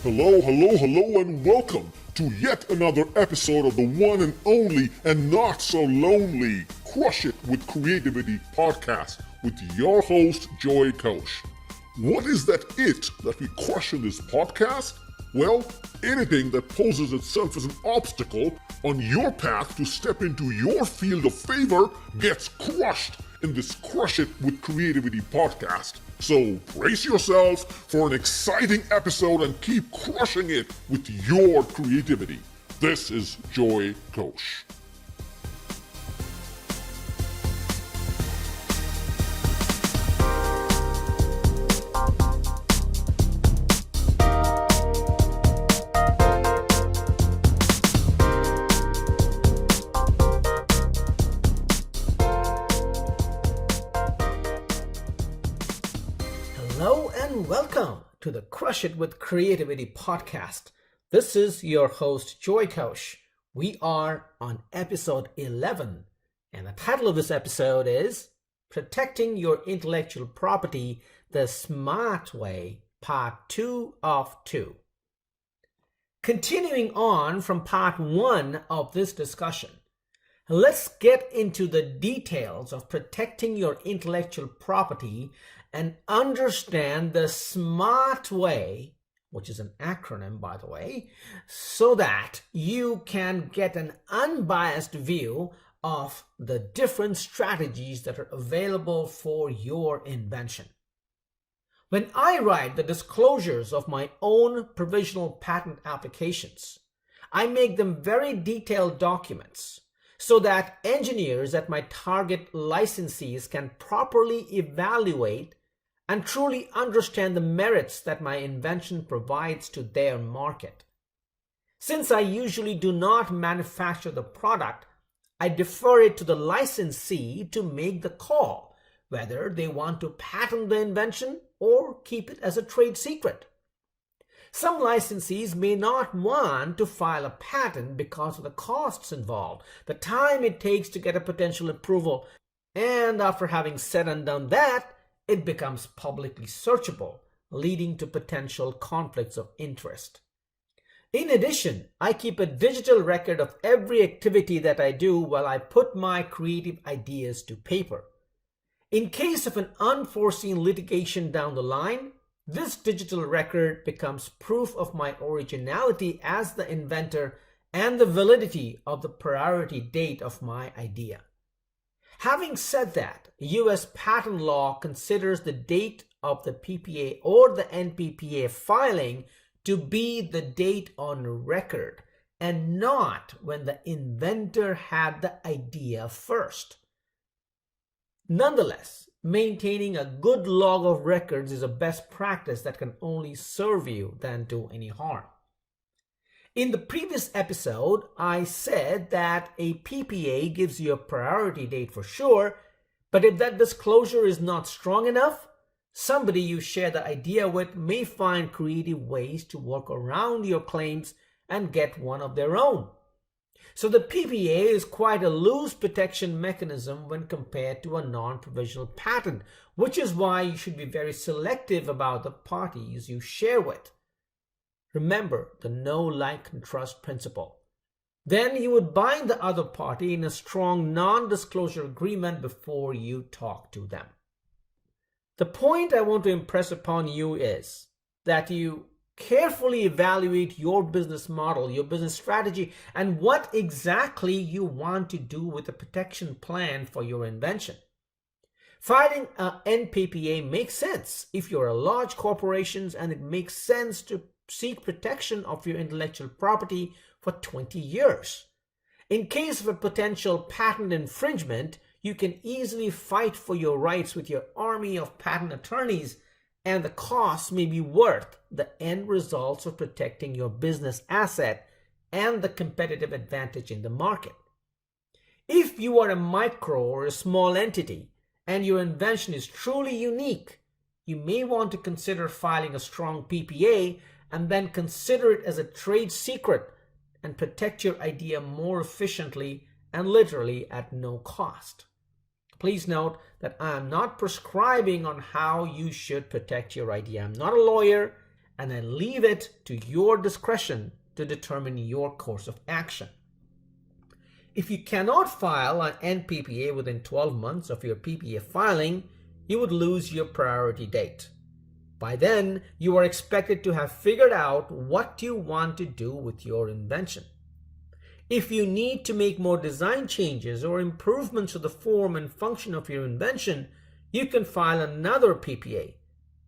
Hello, hello, hello, and welcome to yet another episode of the one and only and not so lonely Crush It with Creativity podcast with your host, Joy Kosh. What is that we crush in this podcast? Well, anything that poses itself as an obstacle on your path to step into your field of favor gets crushed in this Crush It with Creativity podcast. So brace yourself for an exciting episode and keep crushing it with your creativity. This is Joy Kosh. Hello and welcome to the Crush It with Creativity podcast. This is your host, Joy Kosh. We are on episode 11, and the title of this episode is Protecting Your Intellectual Property the S.M.A.R.T Way, Part 2 of 2. Continuing on from Part 1 of this discussion, let's get into the details of protecting your intellectual property and understand the S.M.A.R.T way, which is an acronym, by the way, so that you can get an unbiased view of the different strategies that are available for your invention. When I write the disclosures of my own provisional patent applications, I make them very detailed documents so that engineers at my target licensees can properly evaluate and truly understand the merits that my invention provides to their market. Since I usually do not manufacture the product, I defer it to the licensee to make the call whether they want to patent the invention or keep it as a trade secret. Some licensees may not want to file a patent because of the costs involved, the time it takes to get a potential approval, and after having said and done that, it becomes publicly searchable, leading to potential conflicts of interest. In addition, I keep a digital record of every activity that I do while I put my creative ideas to paper. In case of an unforeseen litigation down the line, this digital record becomes proof of my originality as the inventor and the validity of the priority date of my idea. Having said that, U.S. patent law considers the date of the PPA or the NPPA filing to be the date on record and not when the inventor had the idea first. Nonetheless, maintaining a good log of records is a best practice that can only serve you than do any harm. In the previous episode, I said that a PPA gives you a priority date for sure, but if that disclosure is not strong enough, somebody you share the idea with may find creative ways to work around your claims and get one of their own. So the PPA is quite a loose protection mechanism when compared to a non-provisional patent, which is why you should be very selective about the parties you share with. Remember the know, like, and trust principle. Then you would bind the other party in a strong non-disclosure agreement before you talk to them. The point I want to impress upon you is that you carefully evaluate your business model, your business strategy, and what exactly you want to do with the protection plan for your invention. Filing an NPPA makes sense if you're a large corporation, and it makes sense to seek protection of your intellectual property for 20 years. In case of a potential patent infringement, you can easily fight for your rights with your army of patent attorneys, and the costs may be worth the end results of protecting your business asset and the competitive advantage in the market. If you are a micro or a small entity and your invention is truly unique, you may want to consider filing a strong PPA and then consider it as a trade secret and protect your idea more efficiently and literally at no cost. Please note that I am not prescribing on how you should protect your idea. I'm not a lawyer, and I leave it to your discretion to determine your course of action. If you cannot file an NPPA within 12 months of your PPA filing, you would lose your priority date. By then, you are expected to have figured out what you want to do with your invention. If you need to make more design changes or improvements to the form and function of your invention, you can file another PPA,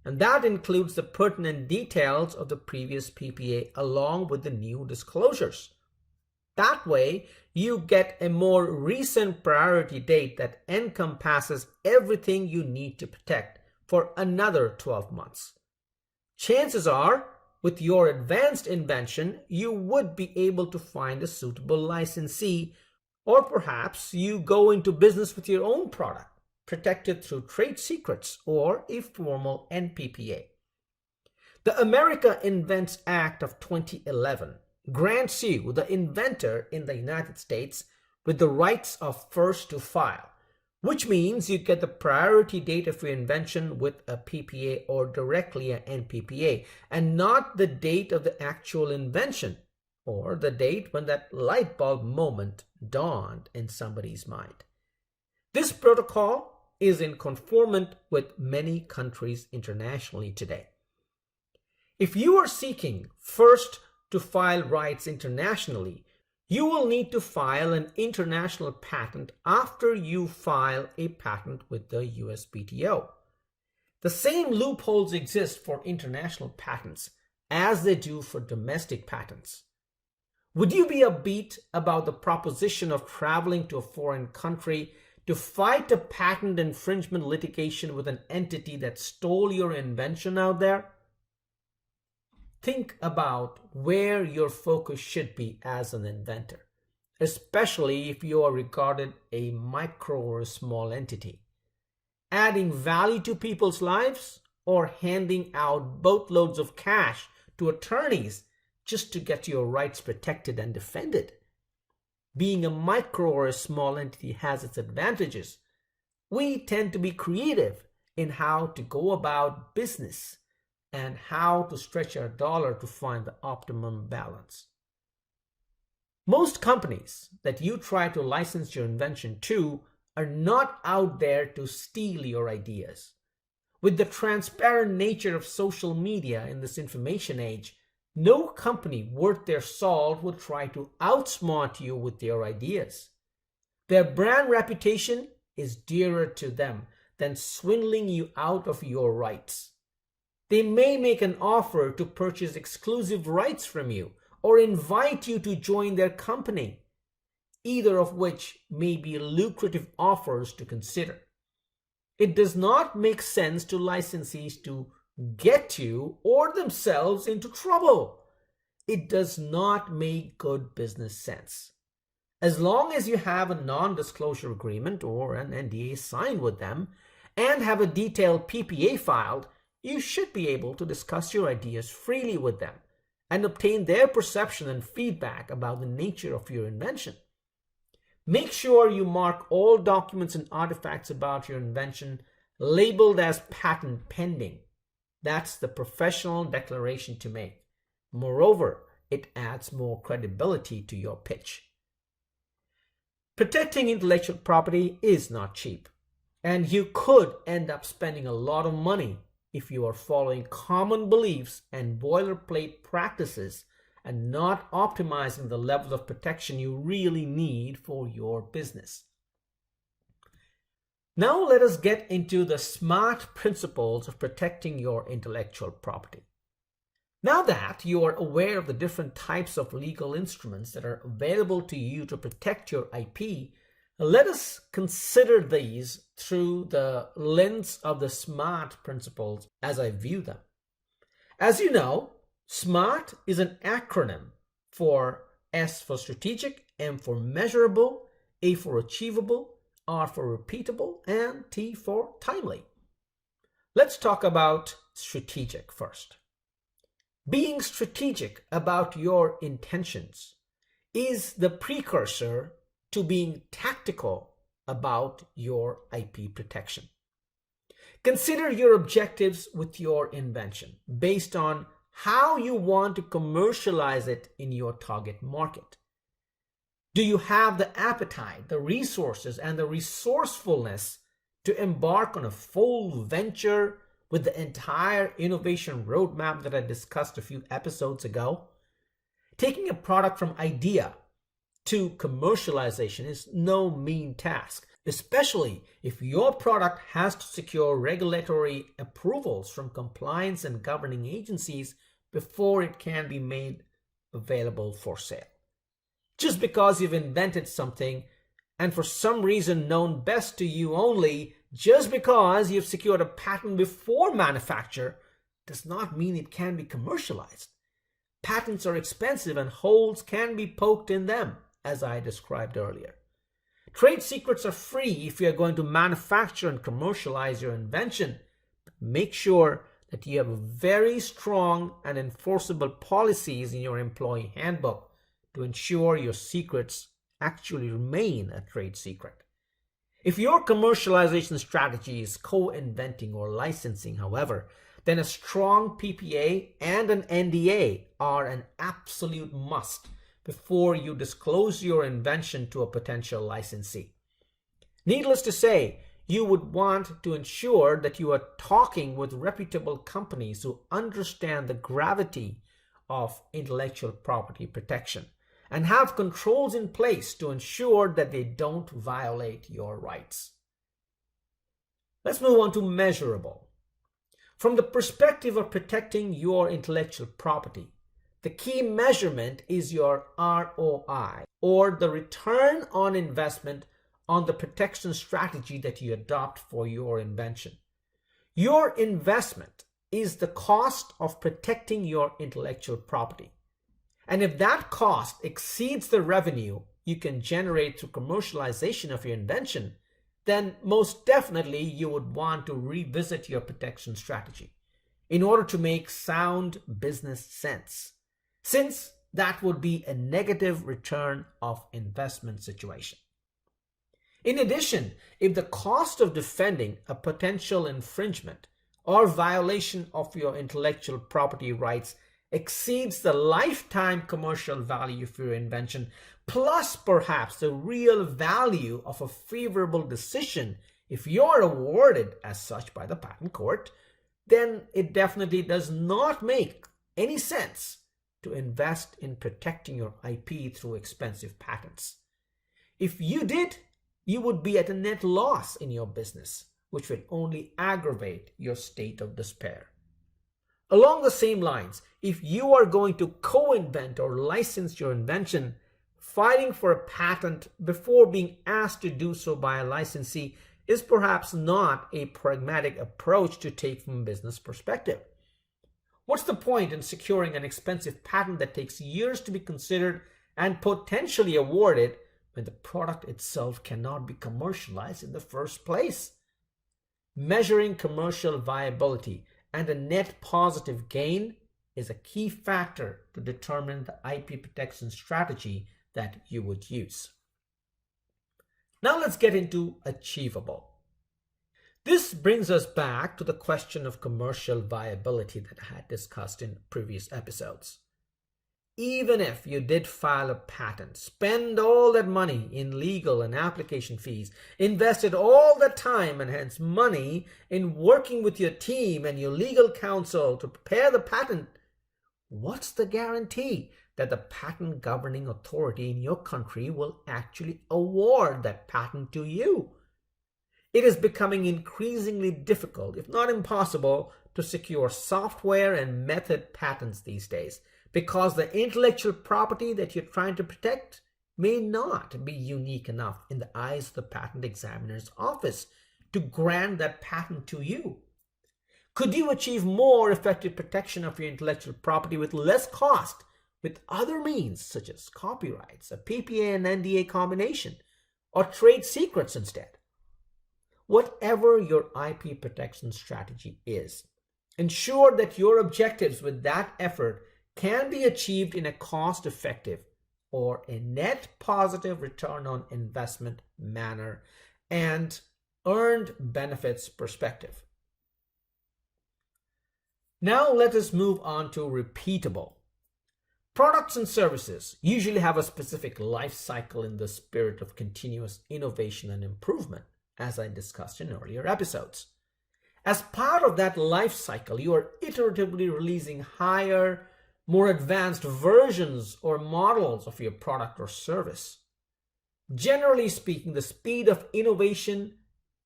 and that includes the pertinent details of the previous PPA along with the new disclosures. That way, you get a more recent priority date that encompasses everything you need to protect for another 12 months. Chances are, with your advanced invention, you would be able to find a suitable licensee, or perhaps you go into business with your own product, protected through trade secrets or a formal NPPA. The America Invents Act of 2011 grants you, the inventor in the United States, with the rights of first to file, which means you get the priority date of your invention with a PPA or directly an NPPA, and not the date of the actual invention or the date when that light bulb moment dawned in somebody's mind. This protocol is in conformance with many countries internationally today. If you are seeking first to file rights internationally, you will need to file an international patent after you file a patent with the USPTO. The same loopholes exist for international patents as they do for domestic patents. Would you be upbeat about the proposition of traveling to a foreign country to fight a patent infringement litigation with an entity that stole your invention out there? Think about where your focus should be as an inventor, especially if you are regarded a micro or a small entity. Adding value to people's lives or handing out boatloads of cash to attorneys just to get your rights protected and defended. Being a micro or a small entity has its advantages. We tend to be creative in how to go about business and how to stretch our dollar to find the optimum balance. Most companies that you try to license your invention to are not out there to steal your ideas. With the transparent nature of social media in this information age, no company worth their salt would try to outsmart you with their ideas. Their brand reputation is dearer to them than swindling you out of your rights. They may make an offer to purchase exclusive rights from you or invite you to join their company, either of which may be lucrative offers to consider. It does not make sense to licensees to get you or themselves into trouble. It does not make good business sense. As long as you have a non-disclosure agreement or an NDA signed with them and have a detailed PPA filed, you should be able to discuss your ideas freely with them and obtain their perception and feedback about the nature of your invention. Make sure you mark all documents and artifacts about your invention labeled as patent pending. That's the professional declaration to make. Moreover, it adds more credibility to your pitch. Protecting intellectual property is not cheap, and you could end up spending a lot of money if you are following common beliefs and boilerplate practices and not optimizing the level of protection you really need for your business. Now let us get into the SMART principles of protecting your intellectual property. Now that you are aware of the different types of legal instruments that are available to you to protect your IP, let us consider these through the lens of the SMART principles as I view them. As you know, SMART is an acronym for S for strategic, M for measurable, A for achievable, R for repeatable, and T for timely. Let's talk about strategic first. Being strategic about your intentions is the precursor to being tactical about your IP protection. Consider your objectives with your invention based on how you want to commercialize it in your target market. Do you have the appetite, the resources, and the resourcefulness to embark on a full venture with the entire innovation roadmap that I discussed a few episodes ago? Taking a product from idea to commercialization is no mean task, especially if your product has to secure regulatory approvals from compliance and governing agencies before it can be made available for sale. Just because you've invented something and for some reason known best to you only, just because you've secured a patent before manufacture, does not mean it can be commercialized. Patents are expensive and holes can be poked in them, as I described earlier. Trade secrets are free if you're going to manufacture and commercialize your invention, but make sure that you have very strong and enforceable policies in your employee handbook to ensure your secrets actually remain a trade secret. If your commercialization strategy is co-inventing or licensing, however, then a strong PPA and an NDA are an absolute must before you disclose your invention to a potential licensee. Needless to say, you would want to ensure that you are talking with reputable companies who understand the gravity of intellectual property protection and have controls in place to ensure that they don't violate your rights. Let's move on to measurable. From the perspective of protecting your intellectual property, the key measurement is your ROI, or the return on investment on the protection strategy that you adopt for your invention. Your investment is the cost of protecting your intellectual property. And if that cost exceeds the revenue you can generate through commercialization of your invention, then most definitely you would want to revisit your protection strategy in order to make sound business sense, since that would be a negative return of investment situation. In addition, if the cost of defending a potential infringement or violation of your intellectual property rights exceeds the lifetime commercial value of your invention, plus perhaps the real value of a favorable decision if you're awarded as such by the patent court, then it definitely does not make any sense to invest in protecting your IP through expensive patents. If you did, you would be at a net loss in your business, which would only aggravate your state of despair. Along the same lines, if you are going to co-invent or license your invention, filing for a patent before being asked to do so by a licensee is perhaps not a pragmatic approach to take from a business perspective. What's the point in securing an expensive patent that takes years to be considered and potentially awarded when the product itself cannot be commercialized in the first place? Measuring commercial viability and a net positive gain is a key factor to determine the IP protection strategy that you would use. Now let's get into achievable. This brings us back to the question of commercial viability that I had discussed in previous episodes. Even if you did file a patent, spend all that money in legal and application fees, invested all the time and hence money in working with your team and your legal counsel to prepare the patent, what's the guarantee that the patent governing authority in your country will actually award that patent to you? It is becoming increasingly difficult, if not impossible, to secure software and method patents these days, because the intellectual property that you're trying to protect may not be unique enough in the eyes of the patent examiner's office to grant that patent to you. Could you achieve more effective protection of your intellectual property with less cost with other means such as copyrights, a PPA and NDA combination, or trade secrets instead? Whatever your IP protection strategy is, ensure that your objectives with that effort can be achieved in a cost-effective or a net positive return on investment manner and earned benefits perspective. Now let us move on to repeatable. Products and services usually have a specific life cycle in the spirit of continuous innovation and improvement, as I discussed in earlier episodes. As part of that life cycle, you are iteratively releasing higher, more advanced versions or models of your product or service. Generally speaking, the speed of innovation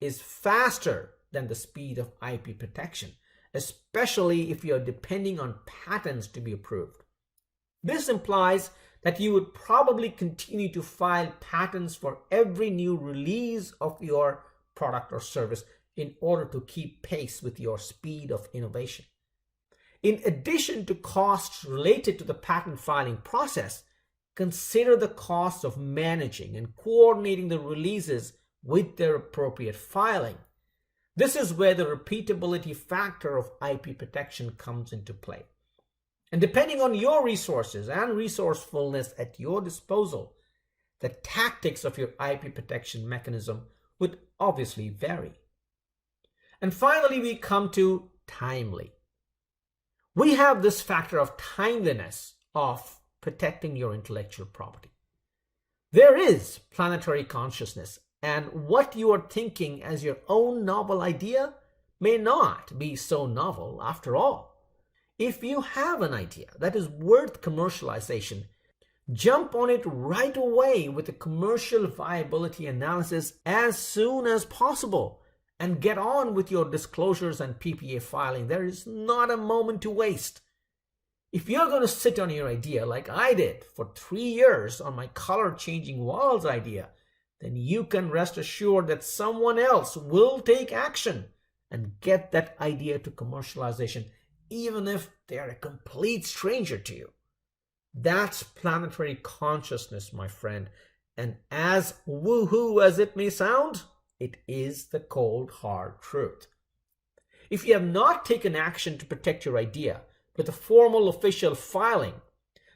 is faster than the speed of IP protection, especially if you are depending on patents to be approved. This implies that you would probably continue to file patents for every new release of your product or service in order to keep pace with your speed of innovation. In addition to costs related to the patent filing process, consider the costs of managing and coordinating the releases with their appropriate filing. This is where the repeatability factor of IP protection comes into play. And depending on your resources and resourcefulness at your disposal, the tactics of your IP protection mechanism would obviously vary. And finally, we come to timely. We have this factor of timeliness of protecting your intellectual property. There is planetary consciousness, and what you are thinking as your own novel idea may not be so novel after all. If you have an idea that is worth commercialization, jump on it right away with a commercial viability analysis as soon as possible and get on with your disclosures and PPA filing. There is not a moment to waste. If you're going to sit on your idea like I did for 3 years on my color changing walls idea, then you can rest assured that someone else will take action and get that idea to commercialization, even if they're a complete stranger to you. That's planetary consciousness, my friend. And as woohoo as it may sound, it is the cold, hard truth. If you have not taken action to protect your idea with a formal official filing,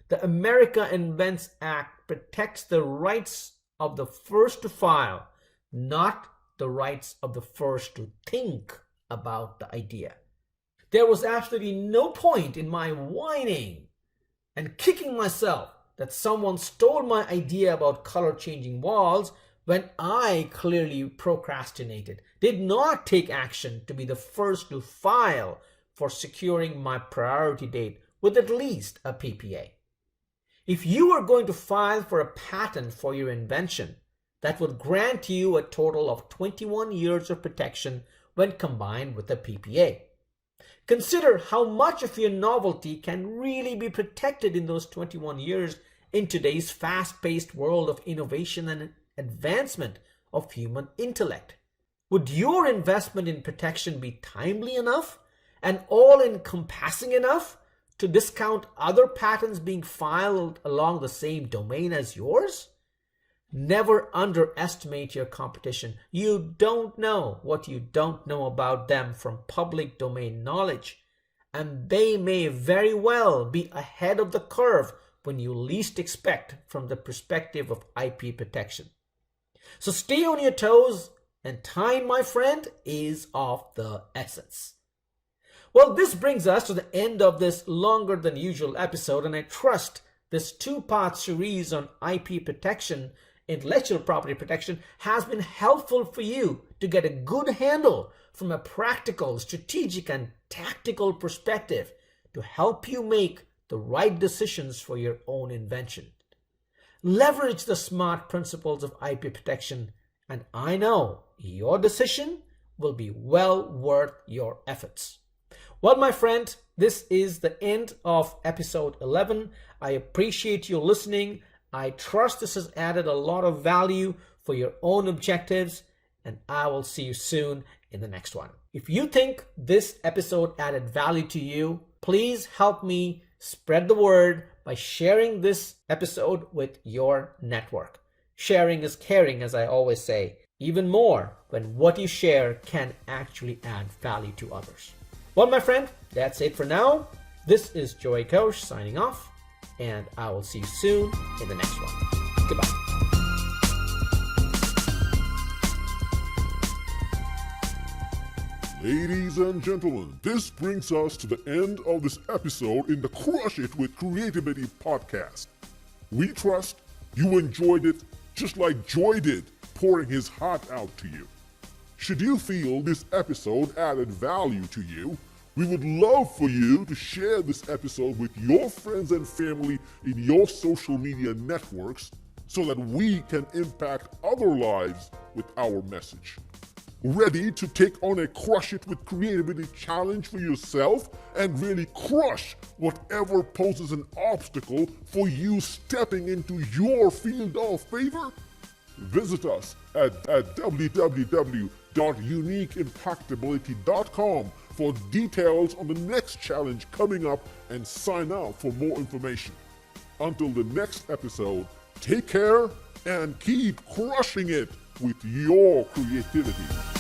the America Invents Act protects the rights of the first to file, not the rights of the first to think about the idea. There was absolutely no point in my whining and kicking myself that someone stole my idea about color changing walls when I clearly procrastinated, did not take action to be the first to file for securing my priority date with at least a PPA. If you are going to file for a patent for your invention, that would grant you a total of 21 years of protection when combined with a PPA. Consider how much of your novelty can really be protected in those 21 years in today's fast-paced world of innovation and advancement of human intellect. Would your investment in protection be timely enough and all-encompassing enough to discount other patents being filed along the same domain as yours? Never underestimate your competition. You don't know what you don't know about them from public domain knowledge, and they may very well be ahead of the curve when you least expect from the perspective of IP protection. So stay on your toes, and time, my friend, is of the essence. Well, this brings us to the end of this longer than usual episode, and I trust this two-part series on IP protection, intellectual property protection, has been helpful for you to get a good handle from a practical, strategic, and tactical perspective to help you make the right decisions for your own invention. Leverage the S.M.A.R.T principles of IP protection, and I know your decision will be well worth your efforts. Well, my friend, this is the end of episode 11. I appreciate you listening. I trust this has added a lot of value for your own objectives, and I will see you soon in the next one. If you think this episode added value to you, please help me spread the word by sharing this episode with your network. Sharing is caring, as I always say, even more when what you share can actually add value to others. Well, my friend, that's it for now. This is Joey Koch signing off, and I will see you soon in the next one. Goodbye. Ladies and gentlemen, this brings us to the end of this episode in the Crush It with Creativity podcast. We trust you enjoyed it just like Joy did, pouring his heart out to you. Should you feel this episode added value to you, we would love for you to share this episode with your friends and family in your social media networks so that we can impact other lives with our message. Ready to take on a Crush It with Creativity challenge for yourself and really crush whatever poses an obstacle for you stepping into your field of favor? Visit us at www.uniqueimpactability.com for details on the next challenge coming up and sign up for more information. Until the next episode, take care and keep crushing it with your creativity.